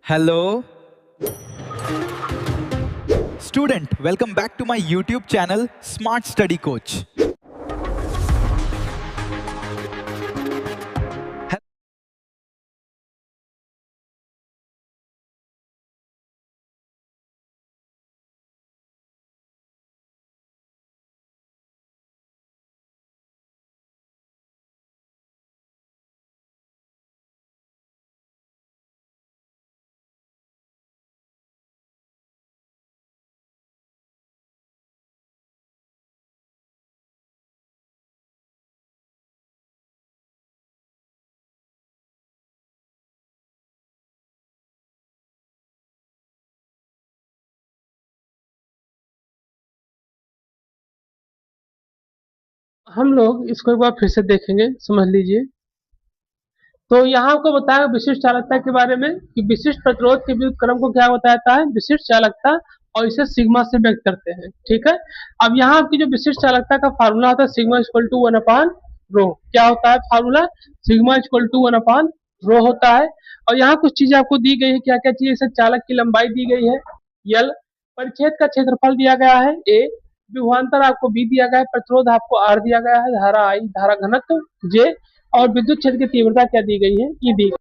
Hello, student. Welcome back to my YouTube channel, Smart Study Coach. हम लोग इसको एक बार फिर से देखेंगे, समझ लीजिए। तो यहाँ आपको बताया विशिष्ट चालकता के बारे में कि विशिष्ट प्रतिरोध के विद्युत क्रम को क्या बताया जाता है, विशिष्ट चालकता, और इसे सिग्मा से व्यक्त करते हैं। ठीक है। अब यहाँ आपकी जो विशिष्ट चालकता का फार्मूला होता है सिग्मा इक्वल टू 1/रो। क्या होता है फार्मूला? सिग्मा इक्वल टू 1/रो होता है। और यहाँ कुछ चीजें आपको दी गई है, क्या क्या चीजें, जैसे चालक की लंबाई दी गई है यल, परिच्छेद का क्षेत्रफल दिया गया है ए, विभवांतर आपको बी दिया गया है, प्रतिरोध आपको आर दिया गया है, धारा आई, धारा घनत्व जे, और विद्युत क्षेत्र की तीव्रता क्या दी गई है, ई दी गई।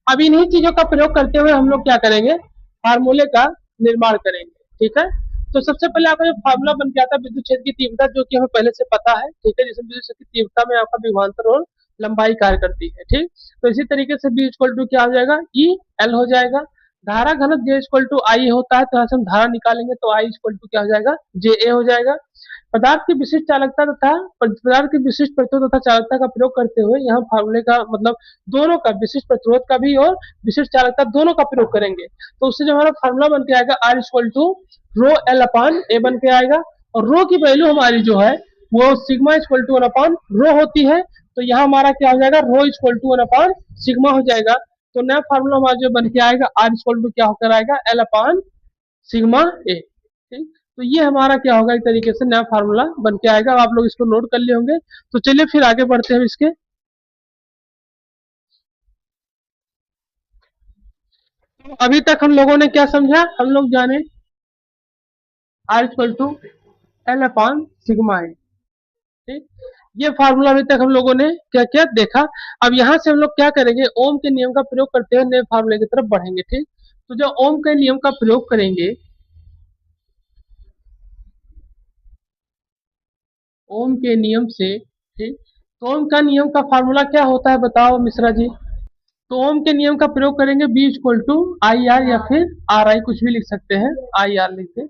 अब इन्हीं चीजों का प्रयोग करते हुए हम लोग क्या करेंगे, फार्मूले का निर्माण करेंगे। ठीक है। तो सबसे पहले आपका जो फार्मूला बन के आता है विद्युत क्षेत्र की तीव्रता, जो कि हमें पहले से पता है। ठीक है। जिसमें विद्युत क्षेत्र की तीव्रता में आपका विभवांतर और लंबाई कार्य करती है। ठीक। तो इसी तरीके से बी इक्वल टू क्या हो जाएगा, ई एल हो जाएगा। धारा घनत्व जे इक्वल टू आई होता है, तो यहाँ से हम धारा निकालेंगे तो आई इक्वल टू क्या हो जाएगा, जे ए हो जाएगा। पदार्थ की विशिष्ट चालकता तथा पदार्थ की विशिष्ट प्रतिरोध तथा चालकता का प्रयोग करते हुए यहाँ फार्मूले का मतलब दोनों का, विशिष्ट प्रतिरोध का भी और विशिष्ट चालकता दोनों का प्रयोग करेंगे। तो उससे जो हमारा फार्मूला बन के आएगा R equal to rho L upon A बन के आएगा। और रो की वैल्यू हमारी जो है वो सिग्मा इक्वल टू 1/रो होती है। तो यहाँ हमारा क्या हो जाएगा, रो इक्वल टू 1/सिग्मा हो जाएगा। तो नया फार्मूला हमारा जो बन के आएगा आर इक्वल टू क्या होकर आएगा, एल अपान सिग्मा ए। ठीक। तो ये हमारा क्या होगा, एक तरीके से नया फार्मूला बन के आएगा। आप लोग इसको नोट कर लिए होंगे। तो चलिए फिर आगे बढ़ते हैं इसके। तो अभी तक हम लोगों ने क्या समझा, हम लोग जाने R equal to L upon sigma है। ठीक। ये फार्मूला अभी तक हम लोगों ने क्या क्या देखा। अब यहाँ से हम लोग क्या करेंगे, ओम के नियम का प्रयोग करते हुए नए फार्मूले की तरफ बढ़ेंगे। ठीक। तो जब ओम के नियम का प्रयोग करेंगे, ओम के नियम से, ठीक, तो ओम का नियम का फार्मूला क्या होता है बताओ मिश्रा जी। तो ओम के नियम का प्रयोग करेंगे B equal to I R, या फिर आर आई, कुछ भी लिख सकते हैं, आई आर लिखते।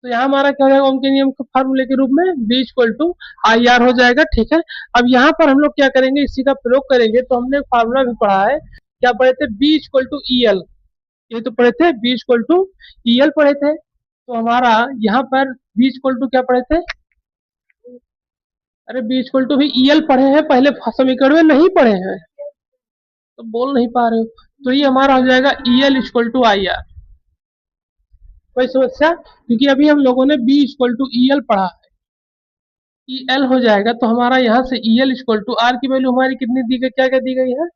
तो यहाँ हमारा क्या हो जाएगा, ओम के नियम के फार्मूले के रूप में B equal to I R हो जाएगा। ठीक है। अब यहाँ पर हम लोग क्या करेंगे, इसी का प्रयोग करेंगे। तो हमने फार्मूला भी पढ़ा है, क्या पढ़े थे, B equal to E L. ये तो पढ़े थे, B equal to E L पढ़े थे। तो हमारा यहाँ पर बी इक्वल टू क्या पढ़े थे, अरे बी इक्वल टू भी ई एल पढ़े हैं, पहले समीकरण में नहीं पढ़े हैं तो बोल नहीं पा रहे हो। तो ये हमारा हो जाएगा E L equal to I R. कोई समस्या? क्योंकि अभी हम लोगों ने B equal to E L पढ़ा है, ई एल हो जाएगा। तो हमारा यहाँ से E L equal to R की वैल्यू हमारी कितनी दी गई, क्या क्या दी गई है,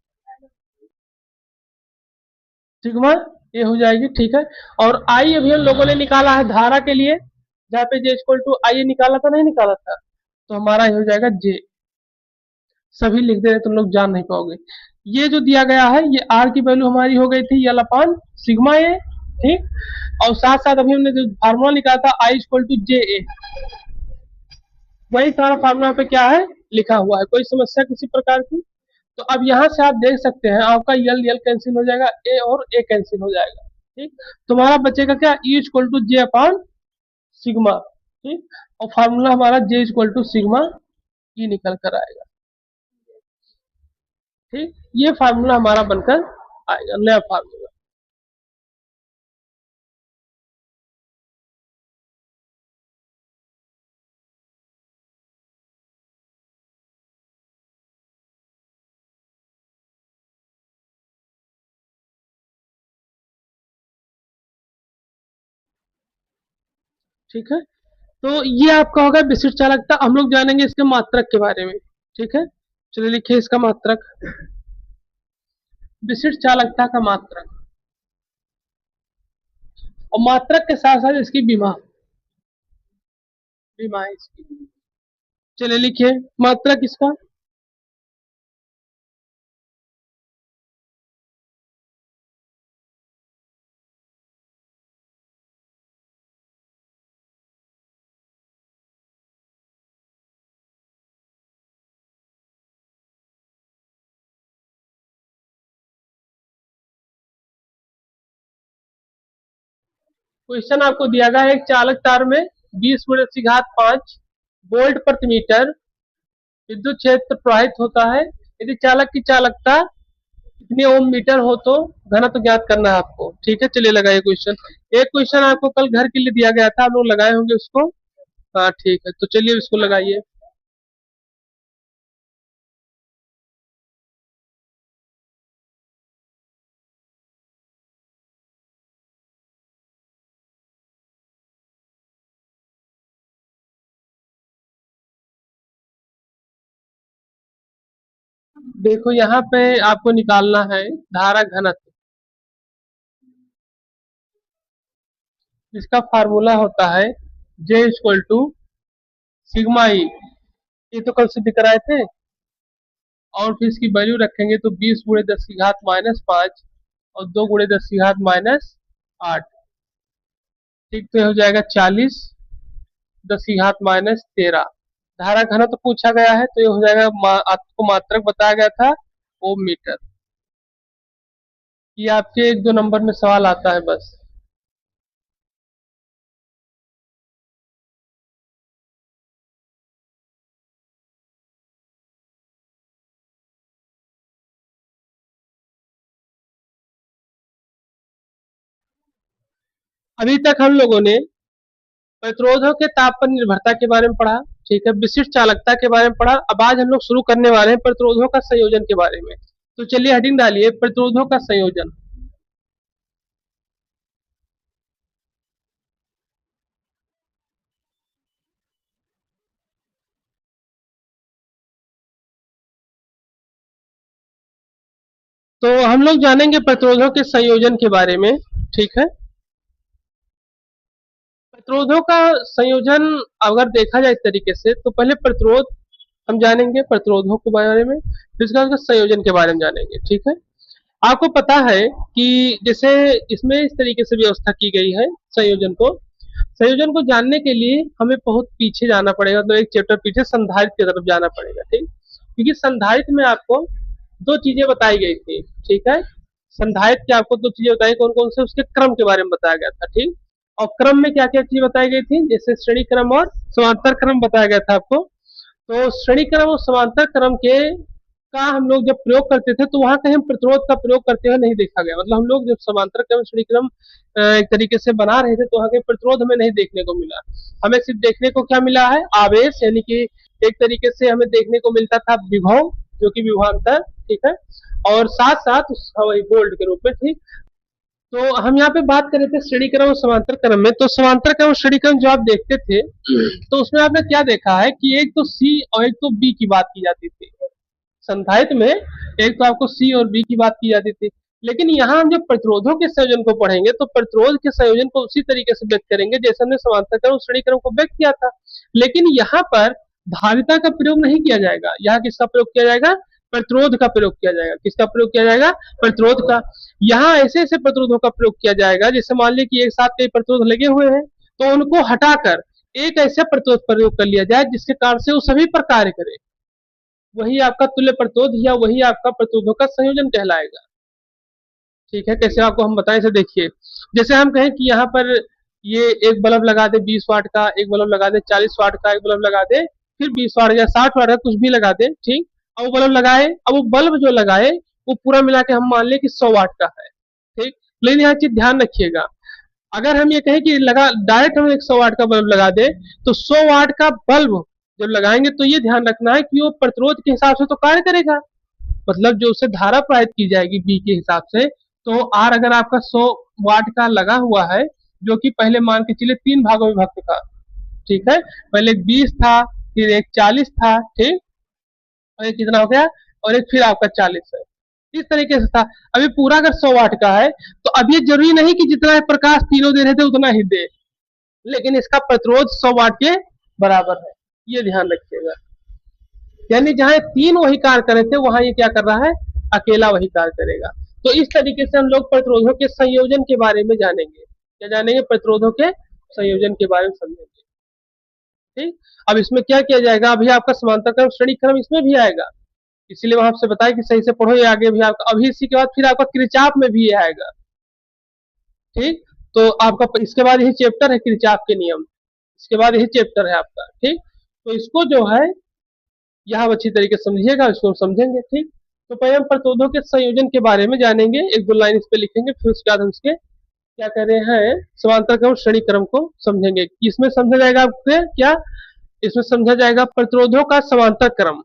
सिग्मा ये हो जाएगी। ठीक है। और आई अभी हम लोगों ने निकाला है धारा के लिए, जहाँ पे जे इक्वल टू आई निकाला था, नहीं निकाला था, तो हमारा ये हो जाएगा जे। सभी लिख दे रहे, तुम लोग जान नहीं पाओगे। ये जो दिया गया है, ये आर की वैल्यू हमारी हो गई थी यल अपान सिग्मा ए। ठीक। और साथ साथ अभी हमने जो फार्मूला निकाला था आई इक्वल टू जे ए, वही सारा फार्मूला पे क्या है लिखा हुआ है। कोई समस्या किसी प्रकार की? तो अब यहाँ से आप देख सकते हैं, आपका यल यल कैंसिल हो जाएगा, ए और ए कैंसिल हो जाएगा। ठीक। तुम्हारा बचेगा क्या, E equal to J upon sigma. ठीक। और फार्मूला हमारा J equal to sigma E निकल कर आएगा। ठीक। ये फार्मूला हमारा बनकर आएगा, नया फार्मूला। ठीक है। तो ये आपका होगा विशिष्ट चालकता। हम लोग जानेंगे इसके मात्रक के बारे में। ठीक है। चलिए लिखिए इसका मात्रक, विशिष्ट चालकता का मात्रक, और मात्रक के साथ साथ इसकी विमा, विमा है इसकी। चलिए लिखिए मात्रक इसका, क्वेश्चन आपको दिया गया है एक चालक तार में 20 गुणे 10 की घात 5 वोल्ट प्रति मीटर विद्युत क्षेत्र प्रवाहित होता है। यदि चालक की चालकता कितनी ओम मीटर हो तो घनत्व ज्ञात करना है आपको। ठीक है, चलिए लगाइए क्वेश्चन। एक क्वेश्चन आपको कल घर के लिए दिया गया था, आप लोग लगाए होंगे उसको। हाँ ठीक है, तो चलिए इसको लगाइए। देखो यहाँ पे आपको निकालना है धारा घनत्व, इसका फार्मूला होता है J equal to sigma E. ये तो कल सिद्ध कराए थे। और फिर इसकी वैल्यू रखेंगे तो 20 गुणे 10 की घात -5 और 2 गुणे 10 की घात -8। ठीक, तो ये हो जाएगा 40 10 की घात -13। धारा घनत्व तो पूछा गया है, तो ये हो जाएगा आपको मात्रक बताया गया था ओम मीटर। ये आपके 1-2 नंबर में सवाल आता है बस। अभी तक हम लोगों ने प्रतिरोधों के ताप पर निर्भरता के बारे में पढ़ा। ठीक है, विशिष्ट चालकता के बारे में पढ़ा। अब आज हम लोग शुरू करने वाले हैं प्रतिरोधों का संयोजन के बारे में। तो चलिए हेडिंग डालिए प्रतिरोधों का संयोजन। तो हम लोग जानेंगे प्रतिरोधों के संयोजन के बारे में। ठीक है, प्रतिरोधों का संयोजन अगर देखा जाए इस तरीके से, तो पहले प्रतिरोध हम जानेंगे प्रतिरोधों के बारे में, फिर उसके बाद उसके संयोजन के बारे में जानेंगे। ठीक है, आपको पता है कि जैसे इसमें इस तरीके से व्यवस्था की गई है संयोजन को जानने के लिए हमें बहुत पीछे जाना पड़ेगा, तो एक चैप्टर पीछे संधारित्र की तरफ जाना पड़ेगा। ठीक, क्योंकि संधारित्र में आपको दो चीजें बताई गई थी। ठीक है, संधारित्र की आपको दो चीजें बताई, कौन कौन से, उसके क्रम के बारे में बताया गया था। ठीक, और क्रम में क्या क्या चीज बताई गई थी, जैसे श्रेणी क्रम और समांतर क्रम बताया गया था आपको। तो श्रेणी क्रम और समांतर क्रम के का हम लोग जब प्रयोग करते थे, तो वहां कहीं हम प्रतिरोध का प्रयोग करते हुए नहीं देखा गया। मतलब हम लोग जब समांतर क्रम श्रेणी क्रम एक तरीके से बना रहे थे, तो वहां के प्रतिरोध हमें नहीं देखने को मिला। हमें सिर्फ देखने को क्या मिला है, आवेश, यानी कि एक तरीके से हमें देखने को मिलता था विभव, जो कि विभवांतर। ठीक है, और साथ साथ वही वोल्ट के रूप में। ठीक, तो हम यहाँ पे बात कर रहे थे श्रेणी क्रम और समांतर क्रम में। तो समांतर क्रम और श्रेणी क्रम जो आप देखते थे, तो उसमें आपने क्या देखा है कि एक तो सी और एक तो बी की बात की जाती थी संधारित्र में। एक तो आपको सी और बी की बात की जाती थी, लेकिन यहाँ हम जब प्रतिरोधों के संयोजन को पढ़ेंगे, तो प्रतिरोध के संयोजन को उसी तरीके से व्यक्त करेंगे जैसे हमने समांतर क्रम और श्रेणी क्रम को व्यक्त किया था। लेकिन यहाँ पर धारिता का प्रयोग नहीं किया जाएगा, यहाँ किसका प्रयोग किया जाएगा, प्रतिरोध का प्रयोग किया जाएगा। किसका प्रयोग किया जाएगा, प्रतिरोध का। यहाँ ऐसे ऐसे प्रतिरोधों का प्रयोग किया जाएगा, जैसे मान लीजिए कि एक साथ कई प्रतिरोध लगे हुए हैं, तो उनको हटाकर एक ऐसा प्रतिरोध प्रयोग कर लिया जाए जिसके कारण से वो सभी पर कार्य करे। वही आपका तुल्य प्रतिरोध या वही आपका प्रतिरोधों का संयोजन कहलाएगा। ठीक है, कैसे आपको हम बताएं, इसे देखिए। जैसे हम कहें कि यहाँ पर ये एक बल्ब लगा दे 20 वाट का, एक बल्ब लगा दे 40 वाट का, एक बल्ब लगा दे फिर 20 वाट या 60 वाट का, कुछ भी लगा दे। ठीक, अब वो बल्ब लगाए, अब वो बल्ब जो लगाए वो पूरा मिला के हम मान लें कि 100 वाट का है। ठीक, लेकिन यहाँ चीज ध्यान रखिएगा, अगर हम ये कहें कि लगा डायरेक्ट हम एक 100 वाट का बल्ब लगा दे, तो 100 वाट का बल्ब जब लगाएंगे तो ये ध्यान रखना है कि वो प्रतिरोध के हिसाब से तो कार्य करेगा। मतलब जो उसे धारा प्रवाहित की जाएगी बी के हिसाब से, तो आर अगर आपका 100 वाट का लगा हुआ है, जो कि पहले मान के चलिए 3 भागों में विभक्त था। ठीक है, पहले 20 था, फिर एक 40 था। ठीक, और एक कितना हो गया, और एक फिर आपका 40 है। इस तरीके से था। अभी पूरा अगर 100 वाट का है तो अब ये जरूरी नहीं कि जितना प्रकाश तीनों दे रहे थे उतना ही दे, लेकिन इसका प्रतिरोध 100 वाट के बराबर है, ये ध्यान रखिएगा। यानी जहां तीन वही कार्य कर रहे थे वहां ये क्या कर रहा है, अकेला वही कार्य करेगा। तो इस तरीके से हम लोग प्रतिरोधों के संयोजन के बारे में जानेंगे। क्या जानेंगे, प्रतिरोधों के संयोजन के बारे में समझेंगे। ठीक, अब इसमें क्या किया जाएगा, अभी आपका समांतर क्रम श्रेणी क्रम इसमें भी आएगा, इसीलिए वहां आपसे बताया कि सही से पढ़ो, ये आगे भी आपका, अभी इसी के बाद फिर आपका किरचॉफ में भी ये आएगा। ठीक, तो आपका इसके बाद यही चैप्टर है किरचॉफ के नियम, इसके बाद यही चैप्टर है आपका। ठीक, तो इसको जो है यह आप अच्छी तरीके से समझिएगा, इसको हम समझेंगे। ठीक, तो पहले हम प्रतिरोधों के संयोजन के बारे में जानेंगे, एक दो लाइन इस पे लिखेंगे, फिर उसके बाद हम इसके क्या कर रहे हैं, समांतर क्रम श्रेणी क्रम को समझेंगे। इसमें समझा जाएगा आपके क्या, इसमें समझा जाएगा प्रतिरोधों का समांतर क्रम,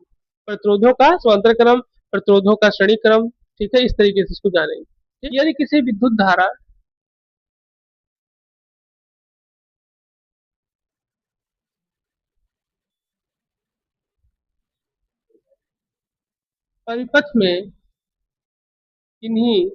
प्रतिरोधों का समांतर क्रम, प्रतिरोधों का श्रेणी क्रम। ठीक है, इस तरीके से इसको जानेंगे। यदि किसी विद्युत धारा परिपथ में किन्हीं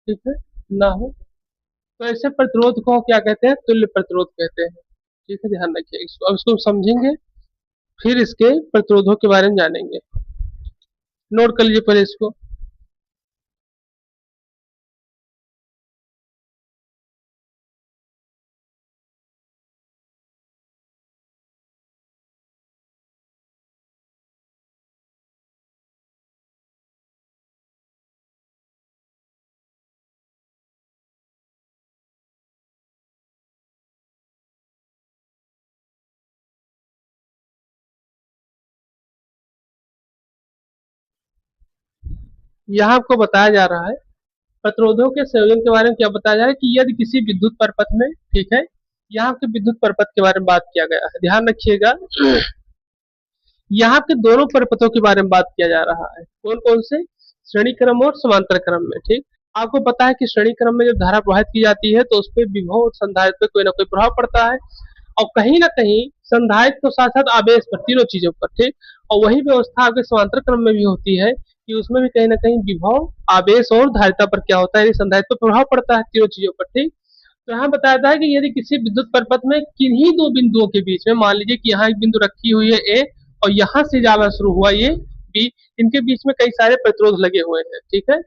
ठीक है ना हो तो ऐसे प्रतिरोध को क्या कहते हैं, तुल्य प्रतिरोध कहते हैं। ठीक है, ध्यान रखिए इसको, अब इसको समझेंगे फिर इसके प्रतिरोधों के बारे में जानेंगे। नोट कर लीजिए पहले इसको। यहाँ आपको बताया जा रहा है प्रतिरोधों के संयोजन के बारे में, क्या बताया जा रहा है कि यदि किसी विद्युत परिपथ में, ठीक है, यहाँ के विद्युत परिपथ के बारे में बात किया गया है, ध्यान रखिएगा। यहाँ के दोनों परिपथों के बारे में बात किया जा रहा है, कौन कौन से, श्रेणी क्रम और समांतर क्रम में। ठीक, आपको पता है कि श्रेणी क्रम में जब धारा प्रवाहित की जाती है तो उस पर विभव और संधारित्र पे कोई ना कोई प्रभाव पड़ता है, और कहीं ना कहीं संधारित्र के साथ साथ आवेश पर, तीनों चीजों पर। ठीक, और वही व्यवस्था आपके समांतर क्रम में भी होती है कि उसमें भी कहीं ना कहीं विभव, आवेश और धारिता पर क्या होता है, संधारित्र पर प्रभाव पड़ता है, तीनों चीजों पर। ठीक, तो यहाँ बताया था कि यदि किसी विद्युत परिपथ में किन्हीं दो बिंदुओं के बीच में, मान लीजिए कि यहाँ एक बिंदु रखी हुई है ए और यहाँ से जाना शुरू हुआ ये बी, इनके बीच में कई सारे प्रतिरोध लगे हुए हैं, ठीक है,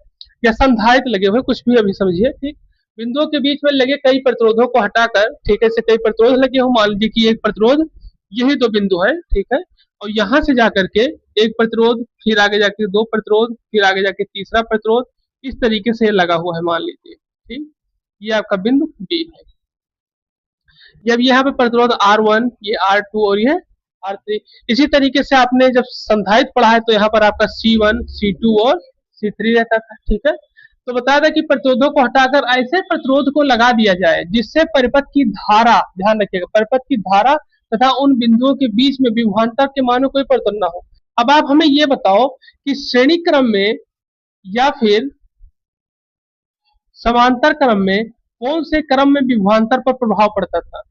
या संधारित्र लगे हुए, कुछ भी अभी समझिए। ठीक, बिंदुओं के बीच में लगे कई प्रतिरोधों को हटाकर, ठीक है, से कई प्रतिरोध लगे हो, मान लीजिए कि एक प्रतिरोध, यही दो बिंदु है, ठीक है, और यहाँ से जाकर के एक प्रतिरोध, फिर आगे जाके दो प्रतिरोध, फिर आगे जाके तीसरा प्रतिरोध, इस तरीके से लगा हुआ है, मान लीजिए। ठीक, ये आपका बिंदु बी है। जब यहाँ पे प्रतिरोध R1, ये R2 और ये R3, इसी तरीके से आपने जब संधारित्र पढ़ा है तो यहाँ पर आपका C1, C2 और C3 रहता था। ठीक है, तो बताया था कि प्रतिरोधों को हटाकर ऐसे प्रतिरोध को लगा दिया जाए जिससे परिपथ की धारा, ध्यान रखिएगा, परिपथ की धारा तथा उन बिंदुओं के बीच में विभवांतर के मान में कोई परिवर्तन ना हो। अब आप हमें ये बताओ कि श्रेणी क्रम में या फिर समांतर क्रम में कौन से क्रम में विभवांतर पर प्रभाव पड़ता था,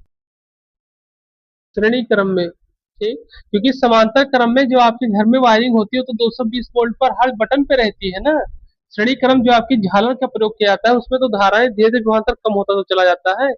श्रेणी क्रम में। ठीक, क्योंकि समांतर क्रम में जो आपके घर में वायरिंग होती है तो 220 वोल्ट पर हर बटन पे रहती है ना। श्रेणी क्रम जो आपकी झालर का प्रयोग किया जाता है उसमें तो धाराएं धीरे धीरे विभवांतर कम होता तो चला जाता है।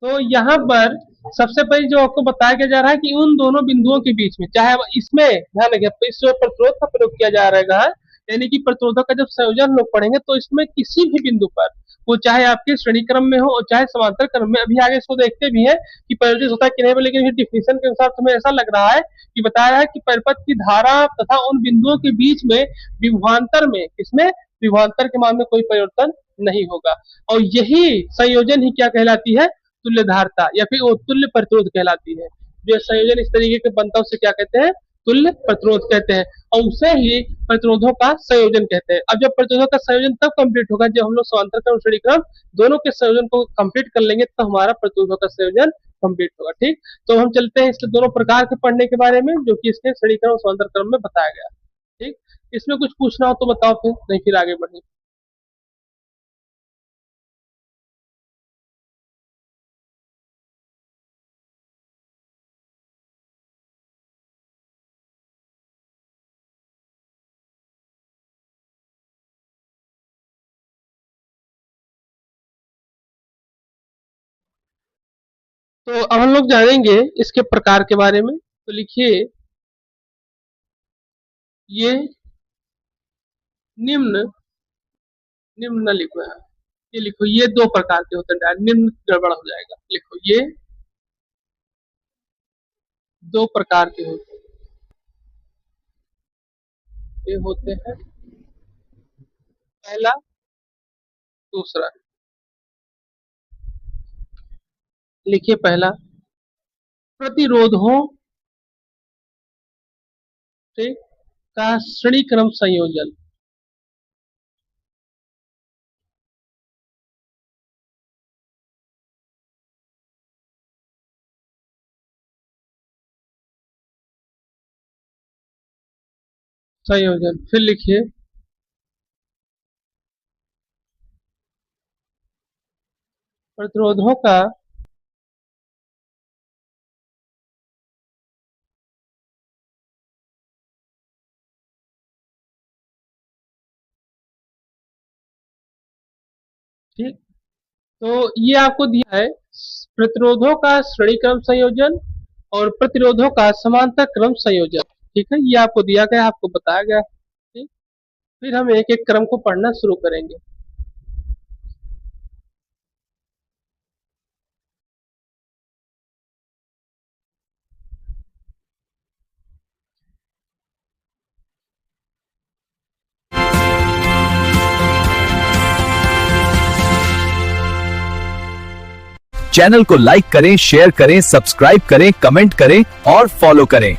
तो यहाँ पर सबसे पहले जो आपको बताया क्या जा रहा है कि उन दोनों बिंदुओं के बीच में, चाहे इसमें ध्यान रखिए, इस प्रतिरोध का प्रयोग किया जा रहा है, यानी कि प्रतिरोधों का जब संयोजन लोग पढ़ेंगे तो इसमें किसी भी बिंदु पर, वो चाहे आपके श्रेणी क्रम में हो और चाहे समांतर क्रम में, अभी आगे इसको देखते भी है कि परिवर्तित होता है कि नहीं, लेकिन डिफिनेशन के अनुसार तुम्हें ऐसा लग रहा है कि बताया है कि परिपथ की धारा तथा उन बिंदुओं के बीच में विभवांतर में, इसमें विभवांतर के मान में कोई परिवर्तन नहीं होगा, और यही संयोजन ही क्या कहलाती है, तुल्य धारता या फिर वो तुल्य प्रतिरोध कहलाती है। जो संयोजन इस तरीके के बनता है उसे क्या कहते हैं, तुल्य प्रतिरोध कहते हैं, और उसे ही प्रतिरोधों का संयोजन कहते हैं। अब जब प्रतिरोधों का संयोजन तब कंप्लीट होगा जब हम लोग समांतर क्रम श्रेणी क्रम दोनों के संयोजन को कंप्लीट कर लेंगे, तो हमारा प्रतिरोधों का संयोजन कंप्लीट होगा। ठीक, तो हम चलते हैं इसके दोनों प्रकार के पढ़ने के बारे में, जो कि इसके श्रेणी क्रम और समांतर क्रम में बताया गया। ठीक, इसमें कुछ पूछना हो तो बताओ, फिर नहीं फिर आगे बढ़े। तो अब हम लोग जानेंगे इसके प्रकार के बारे में। तो लिखिए, ये निम्न निम्न न लिखो है, ये लिखो, ये दो प्रकार के होते हैं, निम्न गड़बड़ हो जाएगा, लिखो ये दो प्रकार के होते हैं, ये होते हैं पहला दूसरा। लिखिए पहला, प्रतिरोधों ठीक का श्रेणी क्रम संयोजन। संयोजन, फिर लिखिए प्रतिरोधों का ठीक, तो ये आपको दिया है प्रतिरोधों का श्रेणी क्रम संयोजन और प्रतिरोधों का समांतर क्रम संयोजन। ठीक है, ये आपको दिया गया, आपको बताया गया। ठीक, फिर हम एक एक क्रम को पढ़ना शुरू करेंगे। चैनल को लाइक करें, शेयर करें, सब्सक्राइब करें, कमेंट करें और फॉलो करें।